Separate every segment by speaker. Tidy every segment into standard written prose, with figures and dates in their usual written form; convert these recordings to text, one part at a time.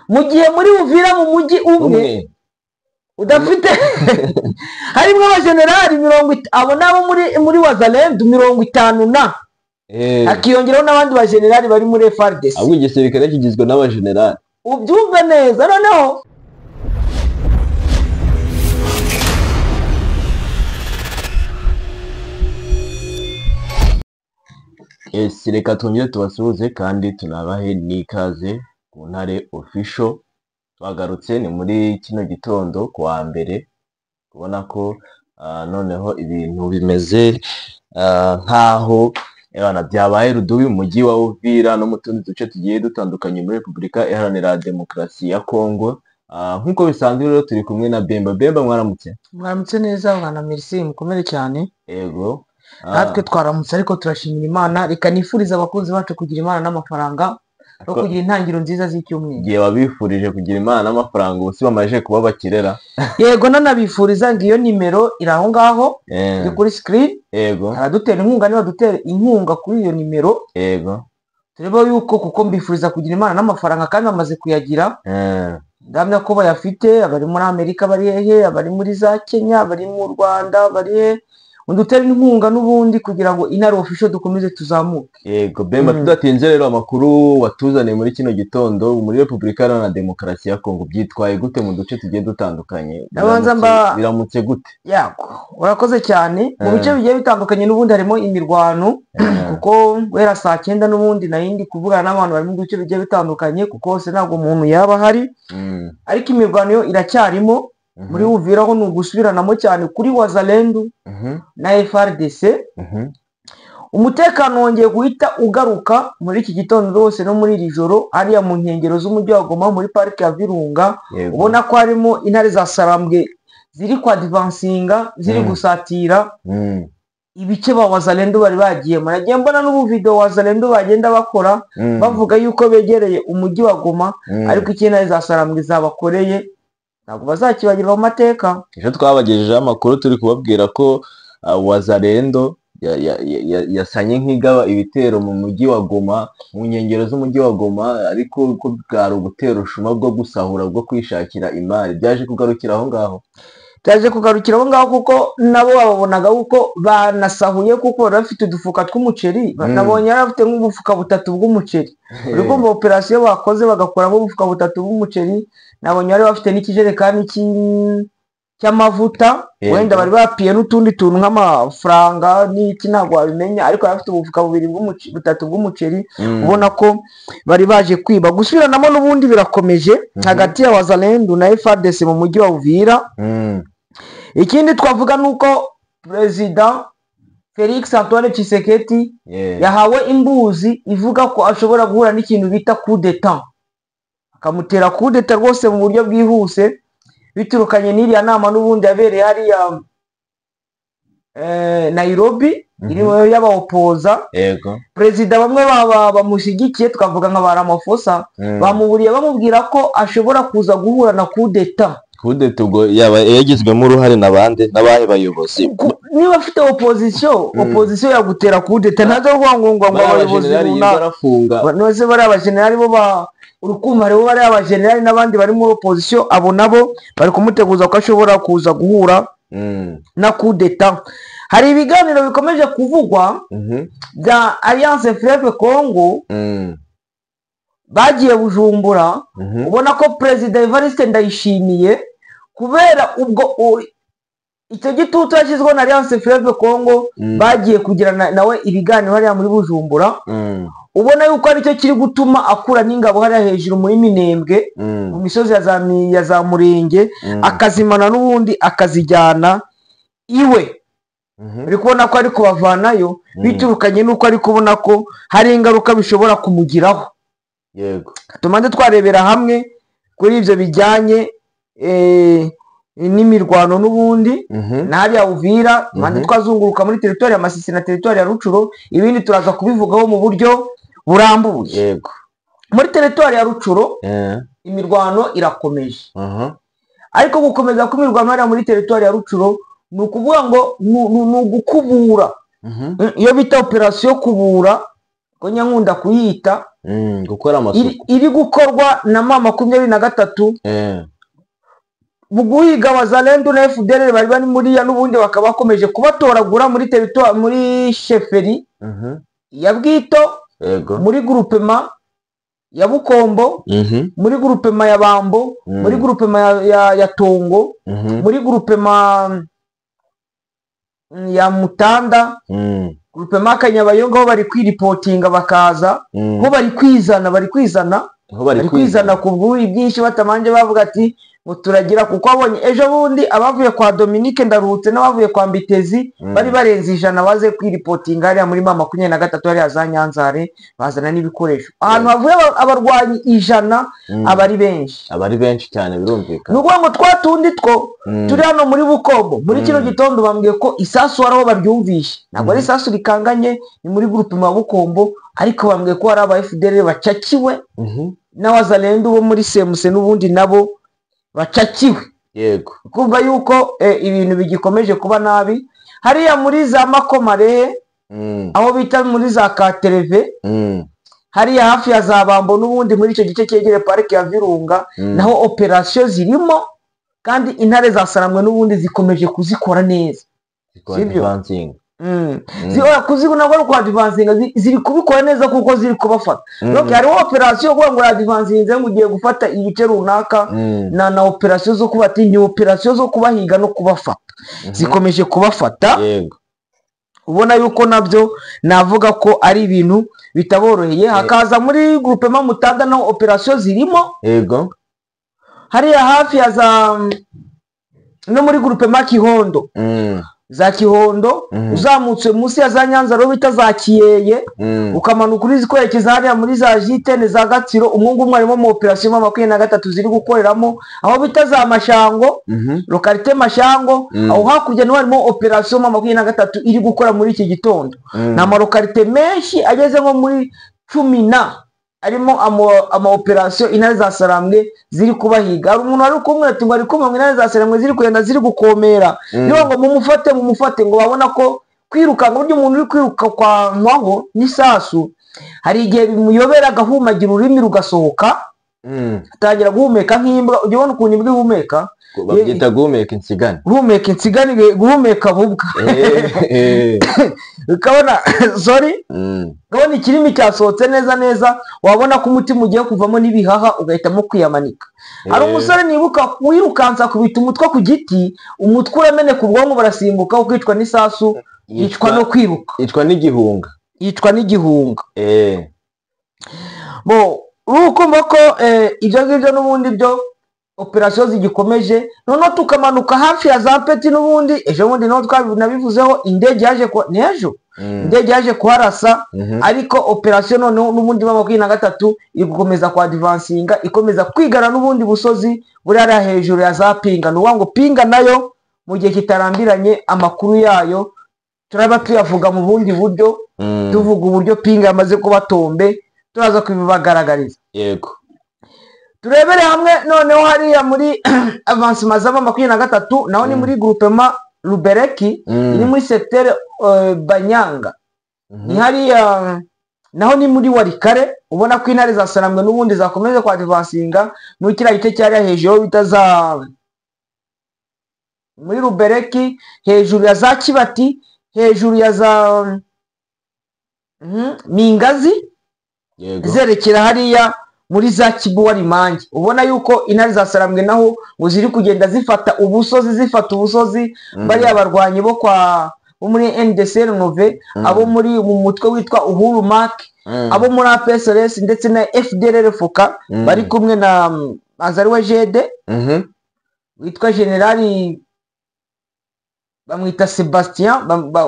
Speaker 1: mu gihe muri Uvira mu mujyi umwe udafite harimo abajenerali 50 abo nabo muri Wazalendo 50 na akiyongeraho n'abandi bajenerali bari muri FARDC.
Speaker 2: ahubwo igisirikare kigizwe n'abajenerali.
Speaker 1: Ubyumve neza noneho
Speaker 2: Reka twongere tubasuhuze kandi tunabahe n'ikaze ku Ntare Official. Twagarutse ni muri kino gitondo ku wa mbere, kubona ko noneho ibintu bimeze nkaho byabaye rudubi mu mujyi wa Uvira no mu tundi duce tugiye dutandukanye muri Repubulika Iharanira Demokarasi ya Kongo. Nk'uko bisanzwe rero turi kumwe na Bemba. Bemba,
Speaker 1: mwaramutse neza mwana Merci, mukomere cyane.
Speaker 2: Yego,
Speaker 1: natwe twaramutse ariko turashimira Imana. Reka nifuriza abakunzi bacu kugira Imana n'amafaranga no kugira intangiriro nziza z'icyumweru.
Speaker 2: Igihe wabifurije kugira Imana n'amafaranga ubu si bamaje kuba bakirera.
Speaker 1: Yego, nanabifuriza ngo iyo nimero iri aho ngaho iri kuri screen.
Speaker 2: Yego,
Speaker 1: aradutera inkunga, niba dutera inkunga kuri iyo nimero.
Speaker 2: Yego,
Speaker 1: tureba yuko kuko mbifuriza kugira Imana n'amafaranga kandi bamaze kuyagira. Ndamya ko bayafite, abari muri Amerika bari hehe, abari muri za Kenya, abari mu Rwanda bari he, undutera inkunga n'ubundi kugira ngo Intare Official dukomeze tuzamuke.
Speaker 2: Yego Bemba, tudatinze rero amakuru watuzaniye muri kino gitondo muri Repubulika Iharanira Demokarasi ya Kongo byitwaye gute mu duce tugiye dutandukanye? Biramutse gute?
Speaker 1: Yego, urakoze cyane. Mu bice bigiye bitandukanye n'ubundi harimo imirwano kuko wera saa 9 n'ubundi nayindi kuvugana n'abantu bari mu duce bigiye bitandukanye kuko hose ntabwo umuntu yaba hari. Ariko imirwano yo iracyarimo muri Uvira ho nugusubiranamo cyane kuri Wazalendo na FARDC. Umutekano wongeye guhita ugaruka muri iki gitondo rwose no muri iri joro hariya mu nkengero z'umujyi wa Goma muri parike ya Virunga. Ubona ko harimo intare za Sarambwe ziri kwa advancinga, ziri gusatira ibice ba Wazalendo bari bagiyemo. Nagiye mbona n'ubu video Wazalendo bagenda bakora bavuga yuko begereye umujyi wa Goma, ariko intare za Sarambwe zabakoreye ntabwo bazakibagirwa mu mateka.
Speaker 2: Ejo twabagejejeho amakuru turi kubabwira ko Wazalendo yasanye nk'igaba ibitero mu mujyi wa Goma, mu nkengero z'umujyi wa Goma, ariko ko bwari ugutera ushuma bwo gusahura, bwo kwishakira imari. Byaje kugarukira aho ngaho?
Speaker 1: Byaje kugarukira aho ngaho kuko nabo babonaga uko banasahuye kuko bari bafite udufuka tw'umuceri. Nabonye yari afite nk'ubufuka 3 bw'umuceri. Uriko mu operation bakoze bagakoramo ubufuka 3 bw'umuceri. Nabonye bari bafite n'ikijerekani cy'amavuta, wenda bari bapiye n'utundi tuntu nk'amafaranga n'iki ntabwo wabimenya, ariko bari bafite ubufuka 3 bw'umuceri. Ubona ko bari baje kwiba. Gusubiranamo n'ubundi birakomeje hagati ya Wazalendo na FARDC mu mujyi wa Uvira. Ikindi twavuga nuko President Felix Antoine Tshisekedi yahawe imbuzi ivuga ko ashobora guhura n'ikintu bita coup d'etat, akamutera coup d'etat rwose mu buryo bwihuse, biturukanye n'iriya nama n'ubundi yabereye hariya Nairobi irimo y'abaopoza. Perezida bamwe bamushyigikiye twavuga nka Ramaphosa bamuburiye bamubwira ko ashobora kuza guhura na coup d'etat.
Speaker 2: Coup d'etat ubwo yaba yagizwemo uruhare n'abahe bayobozi?
Speaker 1: Niba afite opposition yagutera coup d'etat, ntazo ngo abayobozi runaka nose bari abajenerali bo urukumva rero bari abajenerali n'abandi bari muri opposition, abo nabo bari kumuteguza ko ashobora kuza guhura na coup d'etat. Hari ibiganiro bikomeje kuvugwa bya Alliance Fleuve Congo bagiye Bujumbura. Ubona ko President Evariste Ndayishimiye kubera ubwo icyo gitutu yashyizweho na Alliance Fleuve Congo bagiye kugira nawe ibiganiro hariya muri Bujumbura. Ubona yuko aricyo kiri gutuma akura n'ingabo hariya hejuru muri Minembwe mu misozi ya za Murenge, akazimana n'ubundi akazijyana iwe. Uri kubona ko ari kubavanayo biturukanye n'uko ari kubona ko hari ingaruka bishobora kumugiraho.
Speaker 2: Yego,
Speaker 1: tumande twarebera hamwe kuri ibyo bijyanye n'imirwano n'ubundi n'ahariya Uvira. Tumande twazunguruka muri teritori ya Masisi na teritori ya Rucuro, ibindi turaza kubivugaho mu buryo burambuye.
Speaker 2: Yego,
Speaker 1: muri teritori ya Rucuro imirwano irakomeje, ariko gukomeza kw'imirwano hariya muri teritori ya Rucuro ni ukuvuga ngo ni ugukubura. Iyo bita operation kubura ko nyankunda kuyita
Speaker 2: gukora amasuku
Speaker 1: iri gukorwa na M23 mu guhiga Wazalendo na FDLR bari bari muri ya n'ubundi bakaba bakomeje kubatoragura muri territoire muri sheferi ya Bwito, muri groupement ya Bukombo, muri groupement ya Bambo, muri groupement ya Tongo, muri groupement ya Mutanda, groupement Kanyabayonga aho bari kwiripotinga bakaza ho bari kwizana ku bw'uri bwinshi batamanje bavuga ati ngo turagira kuko abonye ejo bundi abavuye kwa Dominique Ndarutse n'abavuye kwa Mbitezi bari barenze ijana baze kwiripotinga hariya muri M23 hariya za Nyanzare bazana n'ibikoresho ahantu havuye abarwanyi ijana abari benshi cyane birumvikana nuko ngo twatundi two turi hano muri Bukombo muri kino gitondo bambwiye ko isasu waraho baryumvishe ntabwo ari isasu rikanganye ni muri groupe ma Bukombo ariko bambwiye ko hari aba FDL bacakiwe na Wazalendo bo muri CMC n'ubundi nabo bacakiwe
Speaker 2: yego
Speaker 1: kumva yuko ibintu bigikomeje kuba nabi hariya muri za Makomare aho bita muri za Katereve hariya hafi ya za Bambo n'ubundi muri icyo gice cyegere parike ya Virunga naho operation zirimo kandi intare zasaramwe n'ubundi zikomeje kuzikora neza
Speaker 2: sibyo
Speaker 1: kuzibona ko kwa advancinga ziri kubikora neza kuko ziri kubafata donc hari operation yo ngo advancinze ngo ugiye gufata ibice runaka na operation zo kubata ni operation zo kubahiga no kubafata zikomeje kubafata
Speaker 2: yego
Speaker 1: ubona yuko nabyo navuga ko ari ibintu bitaboroheye hakaza muri groupement Mutanda no operation zirimo
Speaker 2: yego
Speaker 1: hariya hafi ya za no muri groupement Kihondo za Kihondo uzamutse munsi ya za Nyanza ro bita za Kiyeye ukamanuka uri zikwerekeza hariya muri za Jitene za Gatsiro umwungu mwarimo mu operation M23 ziri gukoreramo aho bita za Mashango localité Mashango aho hakurya no harimo operation M23 iri gukora muri iki gitondo na ma localité menshi ageze nko muri 10 arimo ama operation intare za Sarambwe ziri kubahiga umuntu ari kumwe ati ngo ari kumwe intare za Sarambwe ziri kugenda ziri gukomera niyo ngo mumufate ngo babona ko kwiruka ngo umuntu uri kwiruka kwa mwaho n'isasu hari igihe bimuyobera agahumagira ururimi rugasohoka atangira guhumeka nk'imbwa ugibona ukuntu imbwa ihumeka
Speaker 2: babyita guhumeka
Speaker 1: insigane guhumeka bubwa ukabona sorry gabona ikirimi cyasohotse neza wabona ko umutima ugiye kuvamo n'ibihaha ugahitamo kwiyamanika ari umusore nibuka wirukansa kubita umutwe ku giti umutwe urameneka ku bwonko barasimbuka ukicwa n'isasu yicwa no kwiruka
Speaker 2: yicwa n'igihunga
Speaker 1: bo urukumva ko ibyo ngibyo n'ubundi byo operation zigikomeje noneho tukamanuka hafi ya za Peti n'ubundi ejo bundi no twabinabivuzeho indege yaje kuharasa ariko operation noneho n'ubundi M23 iri gukomeza kwa advancinga ikomeza kwigana n'ubundi busozi buri ari hejuru ya za Pinga n'uwango Pinga nayo mu gihe kitarambiranye amakuru yayo turaba tuyavuga mu bundi buryo tuvuga uburyo Pinga yamaze kuba tombe turaza kubibagaragariza
Speaker 2: yego
Speaker 1: turebere hamwe noneho hariya muri avancement za M23 naho ni muri groupement Rubereki ni muri secteur Banyanga ni hariya naho ni muri Warikare ubona ko intare za Sarambwe n'ubundi zakomeje kwa advancinga muri kira gice cyari hejuru bitaza muri Rubereki hejuru ya za Kibati hejuru ya za Mingazi zerekera hariya muri za Kibuwari Mange ubona yuko intare za Sarambwe naho ngo ziri kugenda zifata ubusozi bari abarwanyi bo kwa muri NDCR Nove abo muri mu mutwe witwa Uhuru Mark abo muri APSRS ndetse na FDLR Foka bari kumwe na Azariwe Jede witwa generali bamwita Sebastien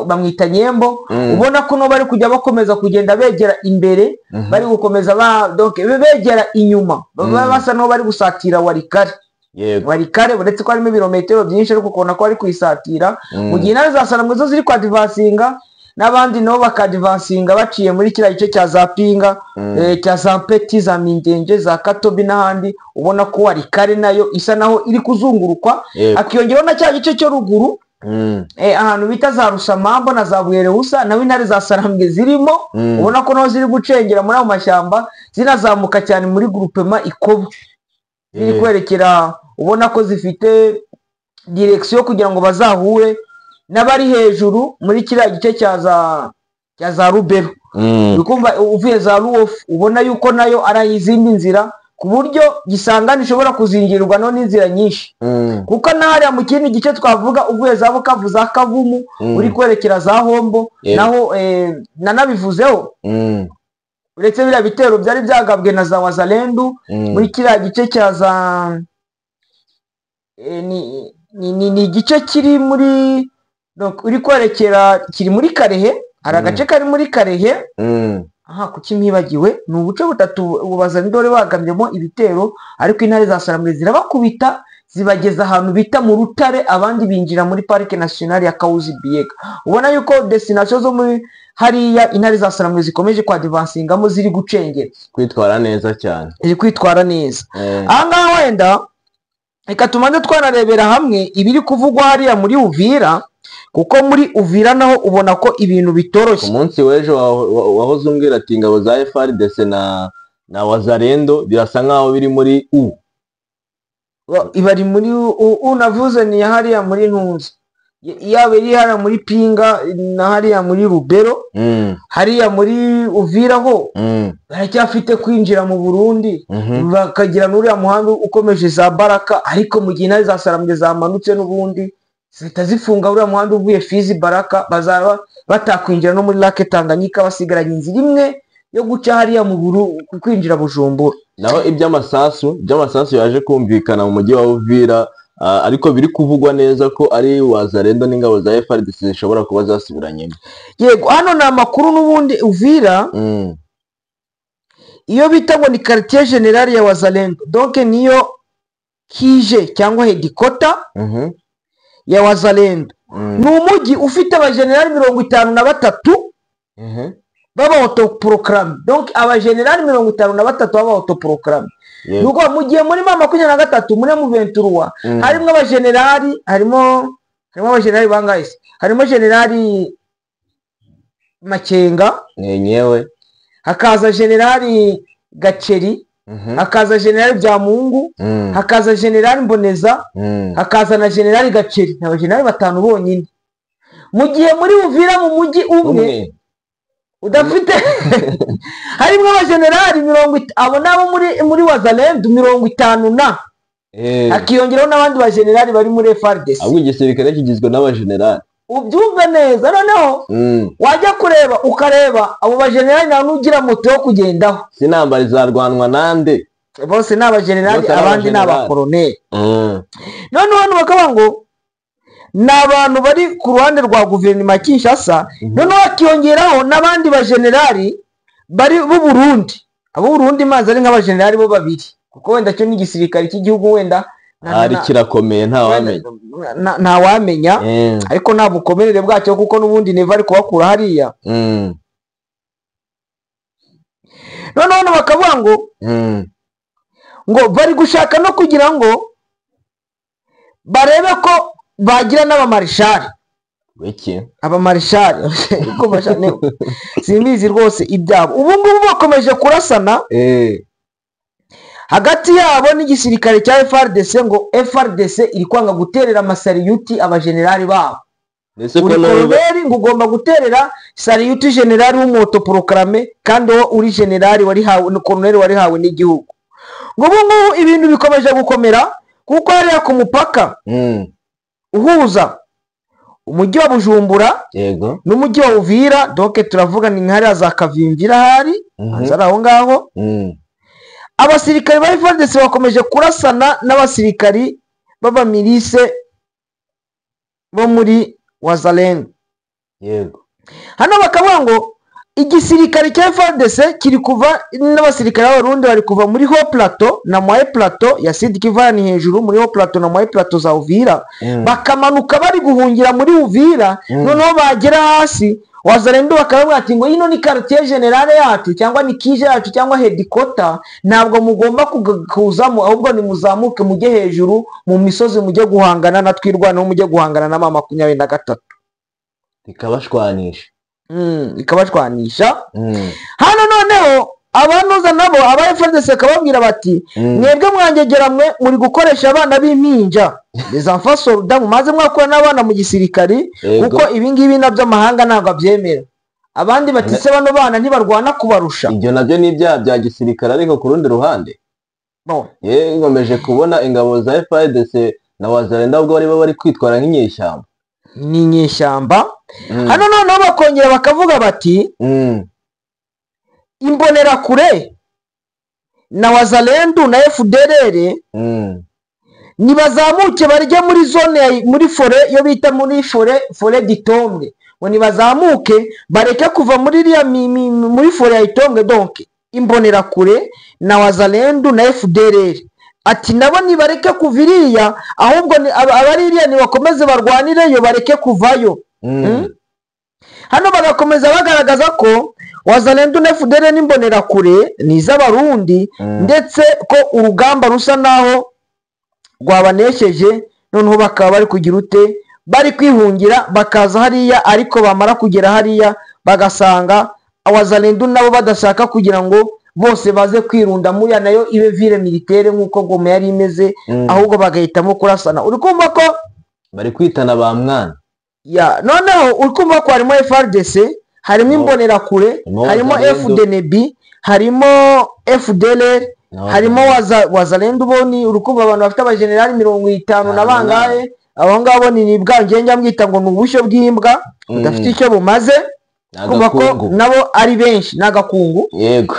Speaker 1: bamwita Nyembo ubona ko no bari kujya bakomeza kugenda begera imbere bari gukomeza donc begera inyuma basa no bari gusatira Warikare uretse ko harimo ibirometero byinshi ariko ukabona ko bari kwisatira mu gihe intare za Sarambwe zo ziri kwa advancinga n'abandi nabo bakadvancinga baciye muri kiriya gice cya za Pinga cya za Peti za Mingenje za Katobi n'ahandi ubona ko Warikare nayo isa naho iri kuzungurukwa akiyongeraho na cya gice cyo ruguru ahantu bita za Rusamambo na za Bwerewusa naho intare za Sarambwe zirimo ubona ko naho ziri gucengera muri ayo mashyamba zinazamuka cyane muri groupement Ikobo ziri kwerekera ubona ko zifite direction kugira ngo bazahure n'abari hejuru muri kiriya gice cya za Rubero bikumva uvuye za Ruofu ubona yuko nayo ari izindi nzira ku buryo gisangana ishobora kuzingirirwa no n'inzira nyinshi kuko nahariya mu kindi gice twavuga uvuye za Bukavu za Kavumu uri kwerekera za Hombo naho nanabivuzeho uretse biriya bitero byari byagabwe na za Wazalendu muri kiriya gice cya za ni igice kiri muri uri kwerekera kiri muri Karehe hari agace kari muri Karehe kuki mpibagiwe ni ubuce butatu Wazalendu bagamyemo ibitero ariko intare za Sarambwe zirabakubita zibageza ahantu bita mu Rutare abandi binjira muri Parike Nationale ya Kahuzi Biega ubona yuko destination zo muri hariya intare za Sarambwe zikomeje kwa advancingamo ziri gucengera
Speaker 2: kwitwara neza cyane
Speaker 1: ziri kwitwara neza ahangaha wenda reka tumanze twanarebera hamwe ibiri kuvugwa hariya muri Uvira kuko muri Uvira naho ubona ko ibintu bitoroshye
Speaker 2: umunsi w'ejo wahoze umbwira ati ingabo za FARDC na Wazalendo birasa nkaho biri muri
Speaker 1: ibari muri unavuze ni hariya muri Ntunzi yaba iri hariya muri Pinga na hariya muri Rubero hariya muri Uvira ho baracyafite kwinjira mu Burundi bakagira n'uriya muhanda ukomeje za Baraka ariko mu gihe intare za Sarambwe zamanutse n'ubundi zihita zifunga uriya muhanda uvuye Fizi Baraka bazaba batakwinjira no muri Lake Tanganyika basigaranye inzira imwe yo guca hariya mu kwinjira Bujumbura
Speaker 2: naho iby'amasasu yaje kumvikana mu mujyi wa Uvira ariko biri kuvugwa neza ko ari Wazalendo n'ingabo za FARDC zishobora kuba zasubiranyemo
Speaker 1: yego hano ni amakuru n'ubundi Uvira iyo bita ngo ni quartier general ya Wazalendo donc niyo kije cyangwa headquarter ya Wazalendo ni umujyi ufite abajenerali 53 baba autoproclame donc abajenerali 53 baba autoproclame nuko mu gihe muri 23 muri mu 23 harimo abajenerali harimo abajenerali bangahe harimo generali Makenga
Speaker 2: nyewe
Speaker 1: hakaza generali Gaceri hakaza generali Byamungu hakaza generali Mboneza hakaza na generali Gaceri n'abajenerali batanu bonyine mu gihe muri Uvira mu mujyi umwe udafite harimo abajenerali 50 abo nabo muri Wazalendo 50 na akiyongeraho n'abandi bajenerali bari muri FARDC
Speaker 2: ahubwo igisirikare kigizwe n'abajenerali
Speaker 1: ubyumve neza noneho wajya kureba ukareba abo bajenerali nta nugira moto yo kugendaho
Speaker 2: sinambari zarwanwa nande
Speaker 1: bose n'abajenerali abandi n'abakoloneli noneho bakavuga ngo n'abantu bari ku ruhande rwa guverinoma Kinshasa noneho akiyongeraho n'abandi bajenerali bari b'u Burundi abo Burundi maze ari nk'abajenerali bo babiri kuko wenda cyo n'igisirikare cy'igihugu wenda
Speaker 2: ari kirakomeye
Speaker 1: nta wamenya ariko nta bukomerere bwacyo kuko n'ubundi neva ari kubakura hariya noneho bakavuga ngo bari gushaka no kugira ngo barebe ko bagira n'abamarishari abamarishari simbizi rwose ibyabo ubu ngubu bakomeje kurasana hagati yabo n'igisirikare cya FARDC ngo FARDC iri kwanga guterera amasariyuti abajenerali babo koloneli ngo ugomba guterera sariyuti generali w'umuautoproclame kandi wo uri generali koloneli wari hawe n'igihugu ngo ubu ngubu ibintu bikomeje gukomera kuko hariya ku mupaka uhuza umujyi wa Bujumbura n'umujyi wa Uvira donc turavuga ni nk'ahariya za Kavimvira hari hanzara aho ngaho abasirikari ba FARDC bakomeje kurasana n'abasirikari b'abamirise bo muri Wazalendo hano bakavuga ngo igisirikare cya FARDC kiri kuva n'abasirikare b'Abarundi bari kuva muri Haut Plateau na Moyen Plateau ya Sud Kivu ni hejuru muri Haut Plateau na Moyen Plateau za Uvira bakamanuka bari guhungira muri Uvira noneho bagera hasi Wazalendo bakavuga ati ngo ino ni quartier generale yacu cyangwa ni kije yacu cyangwa headquarter, ntabwo mugomba kuzamo, ahubwo ni muzamuke mujye hejuru mu misozi mujye guhangana na twirwanaho, mujye guhangana na 23
Speaker 2: ikabashwanisha.
Speaker 1: Ikabashwanisha. Hano noneho abanuza nabo aba FARDC kababwira bati mwebwe mwangegera mwe muri gukoresha abana b'impinja les enfants soldats, mumaze mwakora n'abana mu gisirikari kuko ibingibi nabyo amahanga ntabwo abyemera. Abandi bati se bano bana ntibarwana kubarusha.
Speaker 2: Ibyo nabyo ni ibyaha bya gisirikare, ariko ku rundi ruhande ngomeje kubona ingabo za FARDC na Wazalendo ubwo bari kwitwara nk'inyeshyamba.
Speaker 1: Ni inyeshyamba. Hano noneho bakongera bakavuga bati imbonerakure na Wazalendo na FDLR nibazamuke barye muri zone muri fore yo bita muri fore d'Itombwe, ngo nibazamuke bareke kuva muri muri fore ya Itombwe. Donc imbonerakure na Wazalendo na FDLR ati nabo nibareke kuviriya, ahubwo abaririya nibakomeze barwanireyo bareke kuvayo. Hano bagakomeza bagaragaza ko Wazalendo na FDLR n'imbonerakure ni iz'abarundi, ndetse ko urugamba rusa naho rwabanesheje, noneho bakaba bari kugira ute, bari kwihungira bakaza hariya, ariko bamara kugera hariya bagasanga Wazalendo nabo badashaka kugira ngo bose baze kwirunda muri nayo ibe ville militaire nk'uko Goma yari imeze, ahubwo bagahitamo kurasana. Uri kumva ko
Speaker 2: bari kwitana ba mwana
Speaker 1: noneho uri kumva ko harimo FARDC, harimo imbonerakure, harimo FDNB, harimo FDLR, harimo Wazalendo. Boni urukumva abantu bafite abagenerali 50 na bangahe, abo ngabo ni bwangenge mwita ngo nubushyo bw'imbwa udafite icyo bumaze, kuba ko nabo ari benshi nagakungu.
Speaker 2: Yego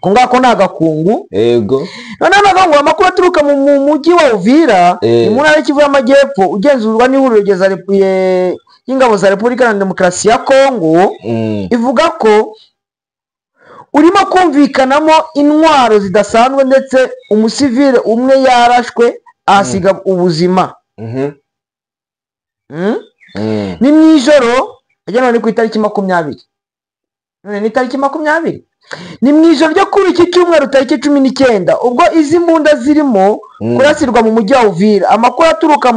Speaker 1: kungako nagakungu.
Speaker 2: Yego
Speaker 1: noneho nagango amakuru aturuka mu mujyi wa Uvira ni muri ari Kivu y'Amajyepfo ugenzurwa n'ihuriro y'ingabo za Repubulika ya Demokarasi ya Kongo, ivuga ko urimo kumvikanamo intwaro zidasanzwe, ndetse umusivile umwe yarashwe ahasiga ubuzima. Ni mwijoro ajyana ni ku itariki 20, none ni tariki 20, ni mwijoro ryo kuri iki cyumweru tariki 19, ubwo izi mbunda zirimo kurasirwa mu mujyi wa Uvira. Amakuru aturuka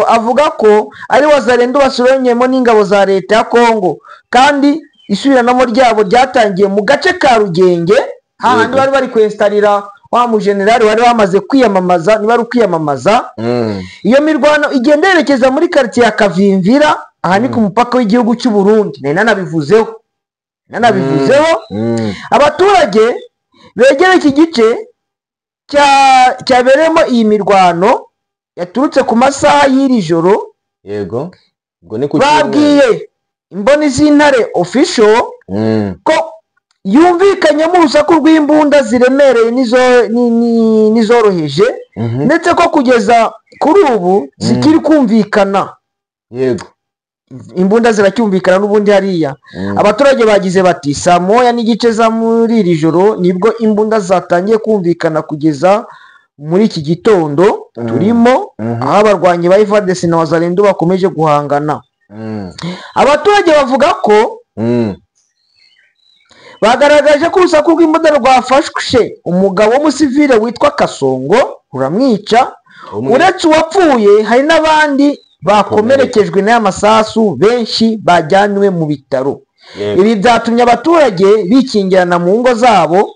Speaker 1: avuga ko ari Wazalendo basuranyemo n'ingabo za leta ya Kongo, kandi isubiranamo ryabo ryatangiye mu gace ka Rugenge, hahandi bari kwestarira wa mu generali wari wamaze kwiyamamaza. Niba ari kwiyamamaza, iyo mirwano igenda yerekeza muri quartier ya Kavimvira, aha ni ku mupaka w'igihugu cy'u Burundi. nanabivuzeho abaturage begera iki gice cyaberemo iyi mirwano yaturutse ku masaha y'iri joro.
Speaker 2: Yego ubwo ni ku
Speaker 1: babwiye imboni z'intare official ko yumvikanyemo urusaku rw'imbunda ziremereye n'izoroheje, ndetse ko kugeza kuri ubu zikiri kumvikana.
Speaker 2: Yego
Speaker 1: imbunda ziracyumvikana n'ubundi hariya. Abaturage bagize bati saa 1:15 za muri iri joro nibwo imbunda zatangiye kumvikana kugeza muri iki gitondo turimo, aho abarwanyi ba FARDC na Wazalendo bakomeje guhangana. Abaturage bavuga ko bagaragaje ko urusaku rw'imbunda rwafashwe umugabo w'umusivile witwa Kasongo ruramwica. Uretse uwapfuye hari n'abandi bakomerekejwe n'aya masasu, benshi bajyanywe mu bitaro. Ibi byatumye abaturage bikingirana mu ngo zabo,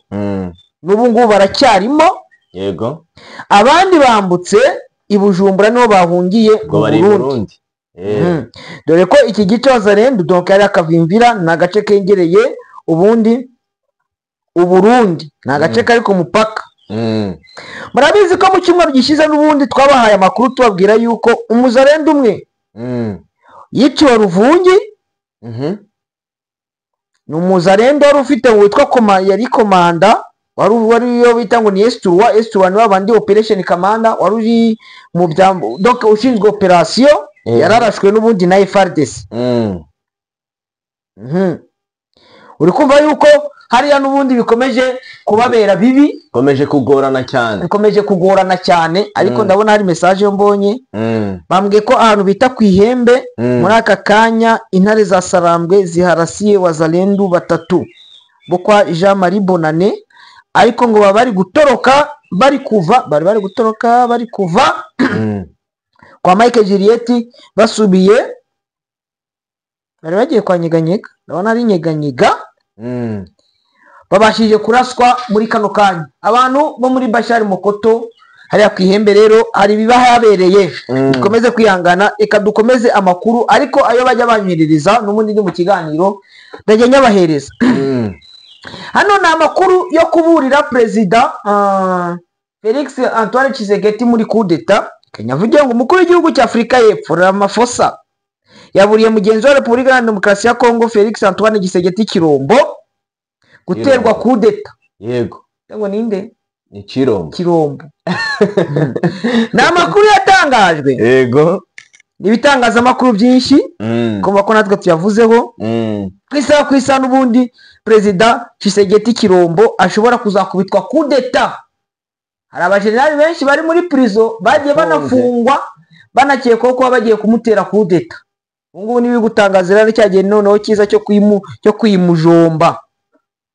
Speaker 1: n'ubu ngubu baracyarimo.
Speaker 2: Yego
Speaker 1: abandi bambutse i Bujumbura niho bahungiye mu Burundi. Dore ko iki gice Wazalendo donc ari Kavimvira na gace kengereye ubundi Uburundi, na gace kari ku mupaka. Murabizi ko mu cyumweru gishize n'ubundi twabahaye amakuru tubabwira yuko umuzalendo umwe yiciwe Ruvungi. Ni umuzalendo wari ufite witwa yari komanda, wari yo bita ngo ni S3 ni babandi operation commander, wari uri mu byambo donc ushinzwe operation, yararashwe n'ubundi na FARDC. Uri kumva yuko hariya n'ubundi bikomeje kubabera bibi,
Speaker 2: bikomeje kugorana cyane, ariko ndabona hari message yo mbonye bambwiye ko ahantu bita ku Ihembe muri aka kanya intare za Sarambwe ziharasiye Wazalendo 3 bo kwa Jean Marie Bonane, ariko ngo bari gutoroka bari kuva kwa Mike Juliet basubiye, bari bagiye kwa Nyeganyega, ndabona ari Nyeganyega babashije kuraswa muri kano kanya. Abantu bo muri Bashari Mokoto hariya ku Ihembe rero hari bibahabereye, dukomeze kwihangana, eka dukomeze amakuru, ariko ayo bajya banyiririza n'ubundi ndi mu kiganiro ndajya nyabahereza. Hano ni amakuru yo kuburira Perezida Felix Antoine Tshisekedi muri coup d'etat. Kenya vuga ngo umukuru w'igihugu cya Afurika y'Epfo Ramaphosa yaburiye mugenzi wa Repubulika ya Demokarasi ya Kongo Felix Antoine Tshisekedi Kirombo guterwa coup d'etat. Yego.
Speaker 1: Ngo ninde?
Speaker 2: Ni Kirombo.
Speaker 1: Na amakuru yatangajwe.
Speaker 2: Yego.
Speaker 1: Ibitangazamakuru byinshi kumva ko natwe tuyavuzeho. Ku isa n'ubundi Perezida Tshisekedi Kirombo ashobora kuzakubitwa coup d'etat. Hari abajenerali benshi bari muri prison bagiye banafungwa banakekwaho ko bagiye kumutera coup d'etat. Ubungubu nibi gutangaza rero cyagiye noneho kiza cyo kwimujomba.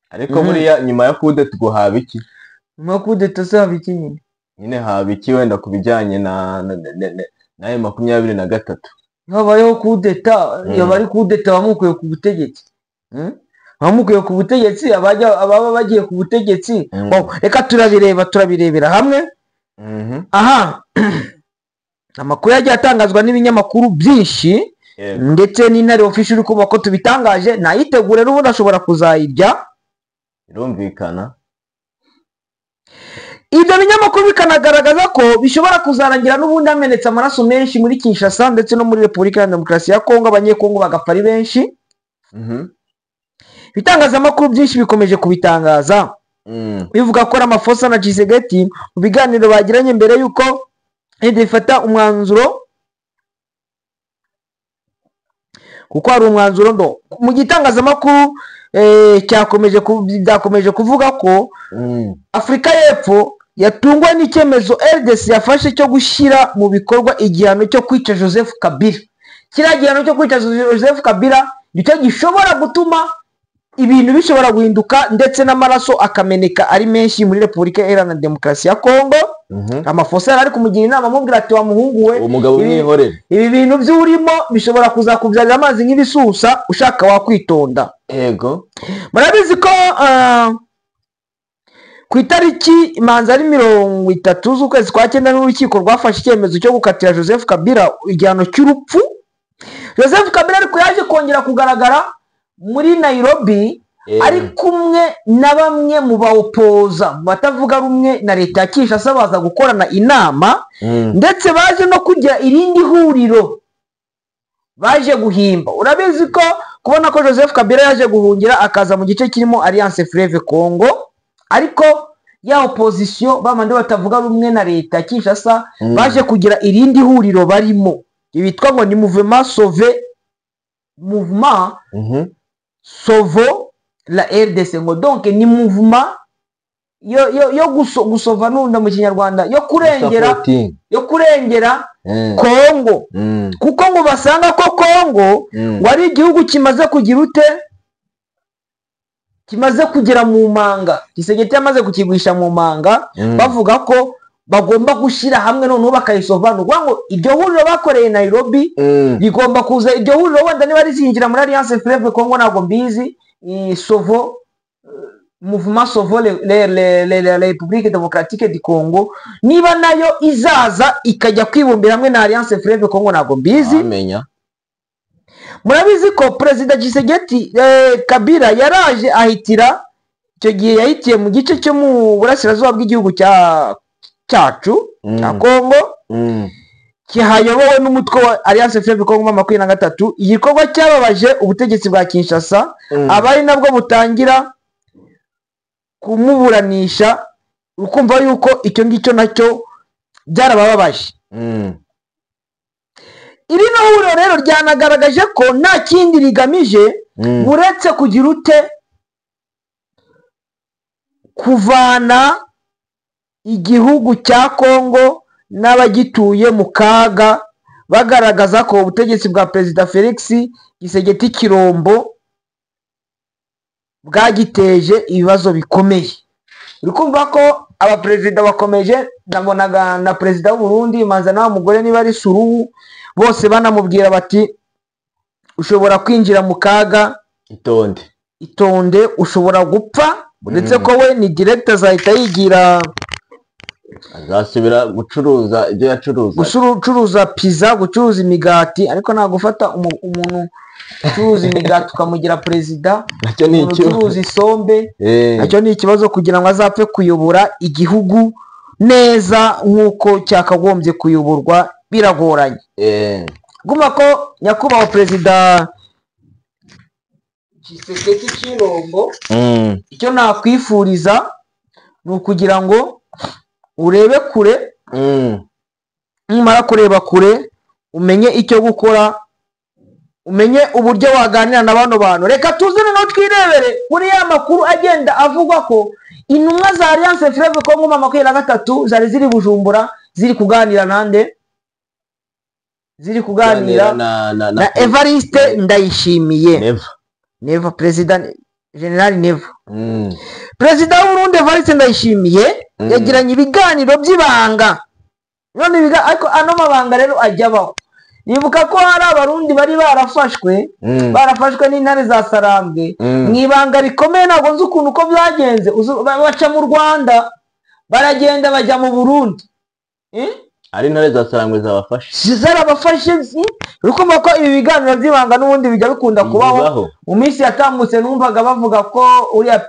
Speaker 2: Ariko buriya nyuma ya coup d'etat go haba iki?
Speaker 1: Nyuma ya coup d'etat se haba iki
Speaker 2: nyine haba iki wenda kubijyanye na M23?
Speaker 1: Habayeho coup d'etat, yabari coup d'etat bamukuye ku butegetsi. Bamukuye ku butegetsi, ababa bagiye ku butegetsi. Reka turabirebera hamwe. Aha. Amakuru yagiye atangazwa n'ibinyamakuru byinshi ndetse n'intare official uko bako tubitangaje, nayitegure n'ubundi ashobora kuzayirya.
Speaker 2: Birumvikana.
Speaker 1: Ibyo binyamakuru bikanagaragaza ko bishobora kuzarangira n'ubundi amenetse amaraso menshi muri Kinshasa ndetse no muri Repubulika ya Demokarasi ya Kongo, abanyekongo bagapfa ari benshi. Bitangazamakuru byinshi bikomeje kubitangaza bivuga ko Ramaphosa na Tshisekedi mu biganiro bagiranye mbere yuko idifata umwanzuro, kuko hari umwanzuro ndo mu gitangazamakuru byakomeje kuvuga ko Afurika y'Epfo yatungwa n'icyemezo RDC yafashe cyo gushyira mu bikorwa igihano cyo kwica Joseph Kabila. Kiriya gihano cyo kwica Joseph Kabila nicyo gishobora gutuma ibintu bishobora guhinduka ndetse n'amaraso akameneka ari menshi muri Repubulika Iharanira Demokarasi ya Kongo. Ramaphosa ari kumugira inama amubwira ati wa muhungu we,
Speaker 2: umugabo mwihorere,
Speaker 1: ibi bintu by'urimo bishobora kuzakubyarira amazi nk'ibisusa, ushaka wakwitonda.
Speaker 2: Yego.
Speaker 1: Murabizi ko ku itariki imanza ari 30 z'ukwezi kwa 9 n'urukiko rwafashe icyemezo cyo gukatira Joseph Kabila igihano cy'urupfu. Joseph Kabila ariko yaje kongera kugaragara muri Nairobi ari kumwe na bamwe mu baopoza batavuga rumwe na leta ya Kinshasa, baza gukorana inama ndetse baje no kugira irindi huriro baje guhimba. Urabizi ko kubona ko Joseph Kabila yaje guhungira akaza mu gice kirimo Alliance Fleuve Congo, ariko ya opposition bamande batavuga rumwe na leta ya Kinshasa baje kugira irindi huriro barimo, ibitwa ngo ni Mouvement Sauvo la RDC. ngo donc ni mouvement yo gusova nunda mu Kinyarwanda yo kurengera Kongo, kuko ngo basanga ko Kongo wari igihugu kimaze kugira kimaze kugera mu manga. Tshisekedi yamaze kukigwisha mu manga, bavuga ko bagomba gushyira hamwe noneho bakayisobanura ngo iryo huriro bakoreye Nairobi rigomba kuza. Iryo huriro wenda niba rizinjira muri Alliance Fleuve Congo ntabwo mbizi, Mouvement Sauvo la République démocratique du Congo, niba nayo izaza ikajya kwibumbira hamwe na Alliance Fleuve Congo ntabwo mbizi. Murabizi ko Perezida Tshisekedi Kabila yaraje ahitira, icyo gihe yahitiye mu gice cyo mu burasirazuba bw'igihugu cyacu cya Kongo, kihayobowe n'umutwe wa Alliance Fleuve Congo 23. Igikorwa cyababaje ubutegetsi bwa Kinshasa, abari nabwo butangira kumuburanisha, ukumva yuko icyo ngicyo nacyo byarabababaje. Iri no huriro rero ryanagaragaje ko nta kindi rigamije buretse kugira kuvana igihugu cya Kongo n'abagituye mu kaga, bagaragaza ko ubutegetsi bwa Perezida Felix Tshisekedi Tshilombo bwagiteje ibibazo bikomeye. Uri kumva ko abaperezida bakomeje, nabonaga na perezida w'u Burundi manza nawe mugore niba ari Suruhu, bose banamubwira bati ushobora kwinjira mu kaga, itonde ushobora gupfa, ndetse ko we ni director azahita yigira
Speaker 2: azasubira gucuruza ibyo yacuruza,
Speaker 1: gucuruza pizza, gucuruza imigati, ariko nta gufata umuntu ucuruza imigati ukamugira perezida, ucuruza isombe, nacyo ni ikibazo kugira ngo azapfe kuyobora igihugu neza nk'uko cyakagombye kuyoborwa, biragoranye. Guma ko nyakubahwa perezida Tshisekedi Tshilombo, icyo nakwifuriza ni ukugira ngo urebe kure, numara kureba kure umenye icyo gukora, umenye uburyo waganira na bano bantu. Reka tuzane no twirebere kuri ya makuru agenda avuga ko intumwa za Alliance Fleuve Congo 23 zari ziri Bujumbura, ziri kuganira nande, ziri kuganira na Evariste Ndayishimiye, Neva President General Neva. Perezida w'u Burundi Evariste Ndayishimiye yagiranye ibiganiro by'ibanga. None biga ariko ano mabanga rero ajyabaho. Nibuka ko hari abarundi bari barafashwe n'intare za Sarambwe mwibanga rikomeye, ntabwo nzi ukuntu uko byagenze, baca mu Rwanda baragenda bajya mu Burundi.
Speaker 2: Ari intare za Sarambwe zabafashe,
Speaker 1: zarabafashe. Urukumva ko ibi biganiro by'ibanga n'ubundi bijya bikunda kubaho. Mu minsi yatambutse numvaga bavuga ko uriya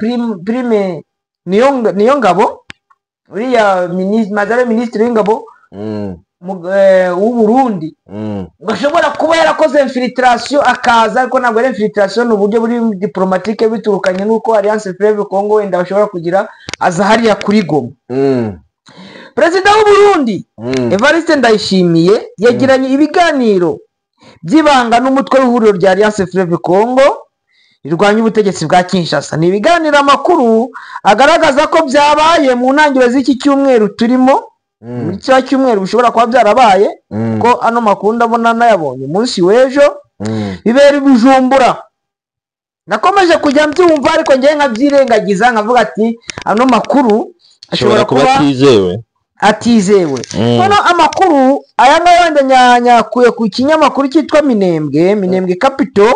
Speaker 1: prime niyo ngabo, uriya ministre w'ingabo w'u Burundi gashobora kuba yarakoze infiltration akaza, ariko ntabwo ari infiltration, ni uburyo buri diplomatique biturukanye n'uko Alliance Fleuve Congo wenda bashobora kugira aza hariya kuri Goma. Perezida w'u Burundi Evariste Ndayishimiye yagiranye ibiganiro by'ibanga n'umutwe w'ihuriro rya Alliance Fleuve Congo rirwanya ubutegetsi bwa Kinshasa. Ni ibiganiro amakuru agaragaza ko byabaye mu ntangiriro z'iki cyumweru turimo, muri cya cyumweru bishobora kuba byarabaye, ko ano makuru ndabona nayabonye umunsi w'ejo, bibera i Bujumbura. Nakomeje kujya mbyumva ariko ngiye nkabyirengagiza, nkavuga ati ano makuru ashobora kuba atizewe. Nono amakuru aya ngaya wenda nyanyakuye ku kinyamakuru cyitwa Minembwe Capital.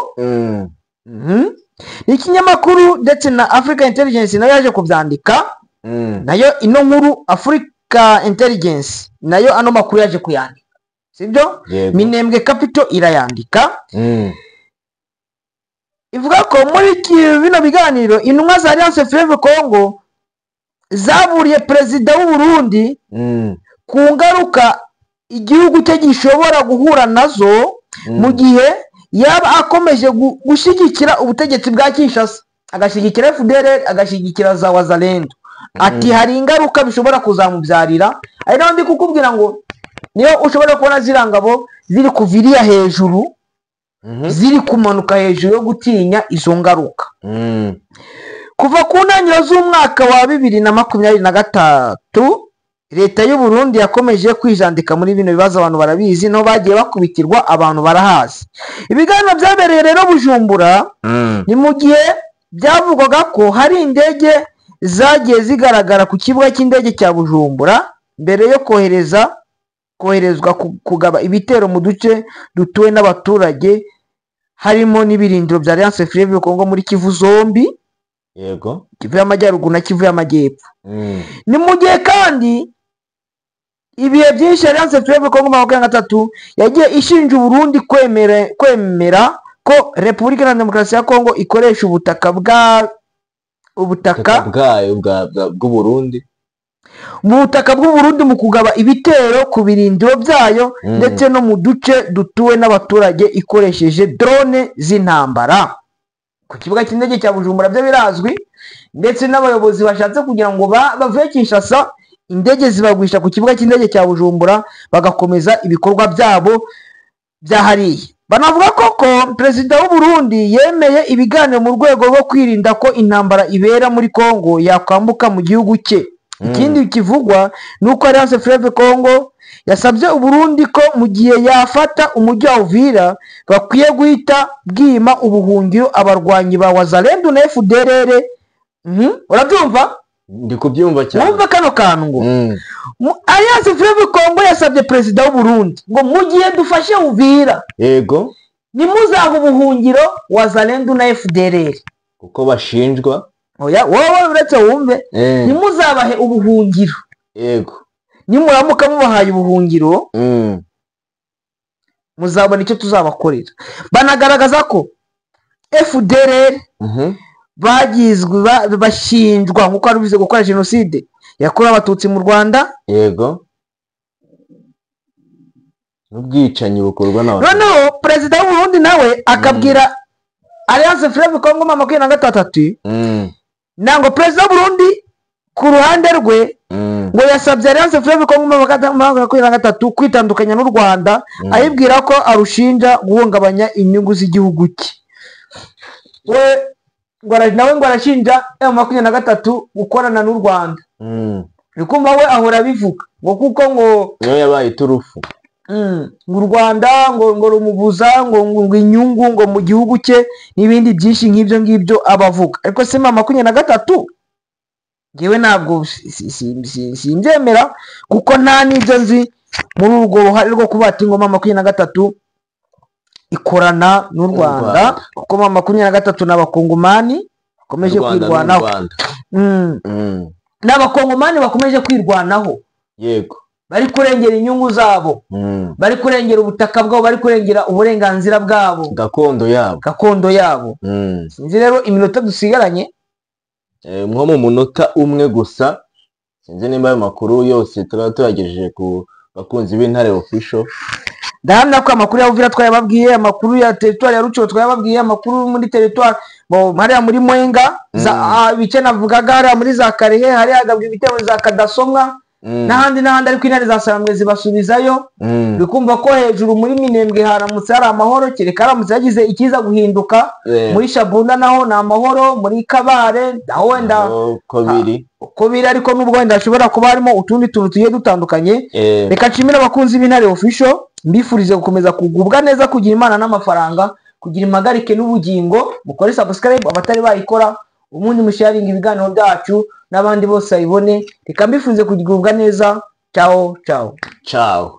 Speaker 1: Ni ikinyamakuru ndetse na Africa Intelligence nayo yaje kubyandika, nayo ino nkuru Africa Intelligence nayo ano makuru yaje kuyandika, sibyo? Minembwe Capital irayandika, ivuga ko muri bino biganiro intumwa za Alliance Fleuve Congo zaburiye perezida w'u Burundi ku ngaruka igihugu cye gishobora guhura nazo mu gihe yaba akomeje gushyigikira ubutegetsi bwa Kinshasa, agashyigikira FDLR, agashyigikira za Wazalendo. Ati hari ingaruka bishobora kuzamubyarira. Ari naho ndi kukubwira ngo niyo ushobora kubona zirangabo ziri kuviriya hejuru, ziri kumanuka hejuru yo gutinya izo ngaruka. Kuva ku ntangiriro z'umwaka wa 2023 leta y'u Burundi yakomeje kwijandika muri bino bibazo, abantu barabizi, no bagiye bakubitirwa, abantu barahazi. Ibiganiro byabereye rero Bujumbura, ni mu gihe byavugwaga ko hari indege zagiye zigaragara ku kibuga cy'indege cya Bujumbura mbere yo koherezwa kugaba ibitero mu duce dutuwe n'abaturage, harimo n'ibirindiro bya Alliance Fleuve Congo muri Kivu zombi,
Speaker 2: yego,
Speaker 1: Kivu y'Amajyaruguru na Kivu y'Amajyepfo. Ni mu gihe kandi ibihe byinshi Alliance Fleuve Congo 23 yagiye ishinja u Burundi kwemera ko Repubulika ya Demokarasi ya Kongo ikoresha ubutaka bwayo
Speaker 2: bw'u Burundi,
Speaker 1: mu butaka bw'u Burundi mu kugaba ibitero ku birindiro byayo ndetse no mu duce dutuwe n'abaturage ikoresheje drone z'intambara. Ku kibuga cy'indege cya Bujumbura byo birazwi, ndetse n'abayobozi bashatse kugira ngo bavuye Kinshasa, indege zibagwisha ku kibuga cy'indege cya Bujumbura bagakomeza ibikorwa byabo byahariye. banavuga ko perezida w'u Burundi yemeye ibiganiro mu rwego rwo kwirinda ko intambara ibera muri Kongo yakwambuka mu gihugu cye. Ikindi kivugwa nuko Alliance Fleuve Congo yasabye u Burundi ko mu gihe yafata umujyi wa Uvira bakwiye guhita bwima ubuhungiro abarwanyi ba Wazalendo na FDLR. Urabyumva?
Speaker 2: Ndi kubyumva cyane.
Speaker 1: Wumva kano kantu ngo Alliance Fleuve Congo yasabye perezida w'u Burundi ngo mu gihe dufashe Uvira,
Speaker 2: yego,
Speaker 1: nimuzaha ubuhungiro Wazalendo na FDLR
Speaker 2: kuko bashinjwa.
Speaker 1: Oya, wowe uretse wumve, nimuzabahe ubuhungiro.
Speaker 2: Yego.
Speaker 1: Nimuramuka mubahaye ubuhungiro, muzabona icyo tuzabakorera. Banagaragaza ko FDLR bashinjwa nkuko ari bize gukora genocide yakorewe abatutsi mu Rwanda.
Speaker 2: Yego. N'ubwicanyi bukorwa n'abantu.
Speaker 1: Noneho perezida w'u Burundi nawe akabwira Alliance Fleuve Congo 23 nango perezida w'u Burundi ku ruhande rwe ngo yasabye Alliance Fleuve Congo 23 kwitandukanya n'u Rwanda, ayibwira ko arushinja guhungabanya inyungu z'igihugu cye. Nawe ngo arashinja M23 gukorana n'u Rwanda. Bikumva we ahora bivuga ngo kuko ngo
Speaker 2: niyo yabaye turufu.
Speaker 1: Mu Rwanda ngo rumubuza ngo inyungu ngo mu gihugu cye n'ibindi byinshi nk'ibyo ngibyo abavuga. Ariko se M23 ngewe ntabwo simbyemera kuko nta n'ibyo nzi muri urwo ruhare rwo kubata ingoma M23 ikorana n'u Rwanda, kuko M23 n'abakongomani bakomeje kwirwanaho. N'abakongomani bakomeje kwirwanaho.
Speaker 2: Yego.
Speaker 1: Bari kurengera inyungu zabo, bari kurengera ubutaka bwabo, bari kurengera uburenganzira bwabo, gakondo yabo. Sinzi rero iminota dusigaranye,
Speaker 2: nko mu munota umwe gusa, sinzi nimba ayo makuru yose turagejeje ku bakunzi b'Intare Official.
Speaker 1: Ndahamya ko amakuru ya Uvira twayababwiye, amakuru ya territoire ya Ruco twayababwiye, amakuru muri territoire hariya muri Mwenga, bice navugaga hariya muri za Karehe, hariya hagabwa ibitero za Kadasomwa n'ahandi ariko Intare za Sarambwe zibasubizayo. Bikumva ko hejuru muri Minembwe haramutse hari amahoro, kereka haramutse yagize ikiza guhinduka. Muri Shabunda naho ni amahoro, muri Kabare naho wenda ko biri ariko n'ubwo wenda hashobora kuba harimo utundi tuntu tugiye dutandukanye. Reka nshimire abakunzi b'Intare Official, mbifurize gukomeza kugubwa neza, kugira imana n'amafaranga, kugira impagarike n'ubugingo. Mukore subscribe abatari bayikora, ubundi musharinga ibiganiro byacu n'abandi bose ayibone. Reka mbifurize kugubwa neza. Ciao.